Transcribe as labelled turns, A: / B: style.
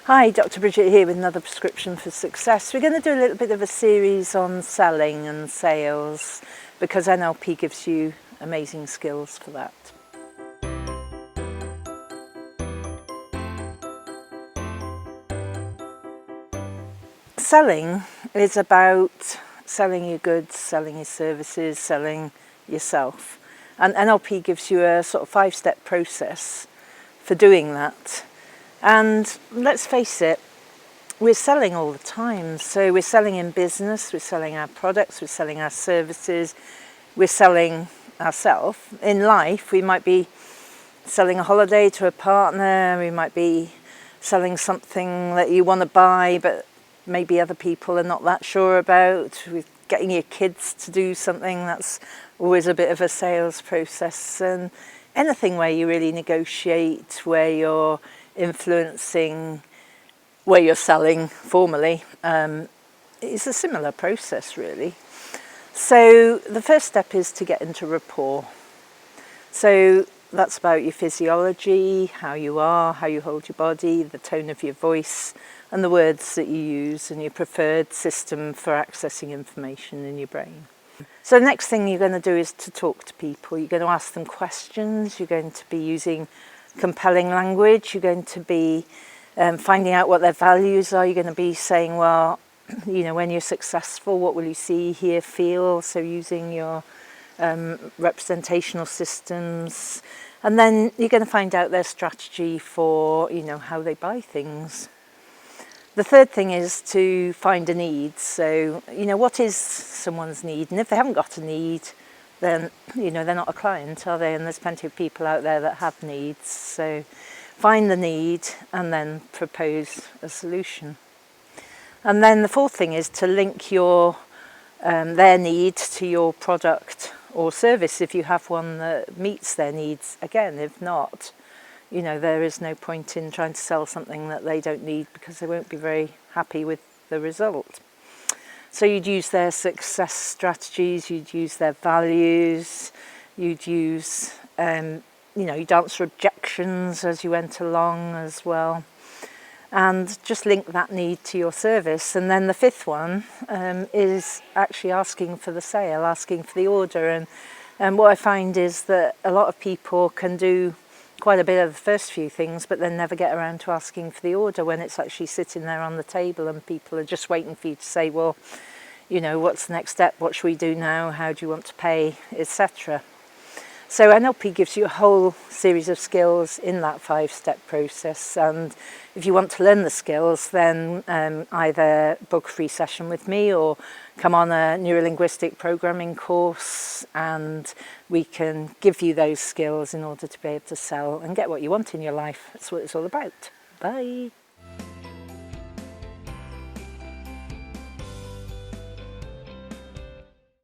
A: Hi, Dr. Bridget here with another prescription for success. We're going to do a little bit of a series on selling and sales because NLP gives you amazing skills for that. Selling is about selling your goods, selling your services, selling yourself. And NLP gives you a sort of 5-step process for doing that. And let's face it, we're selling all the time. So we're selling in business, we're selling our products, we're selling our services, we're selling ourselves. In life, we might be selling a holiday to a partner, we might be selling something that you want to buy, but maybe other people are not that sure about. With getting your kids to do something, that's always a bit of a sales process. And anything where you really negotiate, where you're influencing, where you're selling formally, it's a similar process really. So the first step is to get into rapport. So that's about your physiology, how you are, how you hold your body, the tone of your voice, and the words that you use, and your preferred system for accessing information in your brain. So the next thing you're going to do is to talk to people. You're going to ask them questions, you're going to be using compelling language, you're going to be finding out what their values are. You're going to be saying, well, you know, when you're successful, what will you see, hear, feel? So using your representational systems. And then you're going to find out their strategy for, you know, how they buy things. The third thing is to find a need. So, you know, what is someone's need? And if they haven't got a need, then, you know, they're not a client, are they? And there's plenty of people out there that have needs. So find the need and then propose a solution. And then the fourth thing is to link your their need to your product or service if you have one that meets their needs. Again, if not, you know, there is no point in trying to sell something that they don't need because they won't be very happy with the result. So you'd use their success strategies, you'd use their values, you'd use, you know, you'd answer objections as you went along as well. And just link that need to your service. And then the fifth one is actually asking for the sale, asking for the order. And what I find is that a lot of people can do quite a bit of the first few things, but then never get around to asking for the order when it's actually sitting there on the table and people are just waiting for you to say, well, you know, what's the next step? What should we do now? How do you want to pay, etc. So NLP gives you a whole series of skills in that 5-step process. And if you want to learn the skills, then either book a free session with me or come on a neurolinguistic programming course and we can give you those skills in order to be able to sell and get what you want in your life. That's what it's all about. Bye.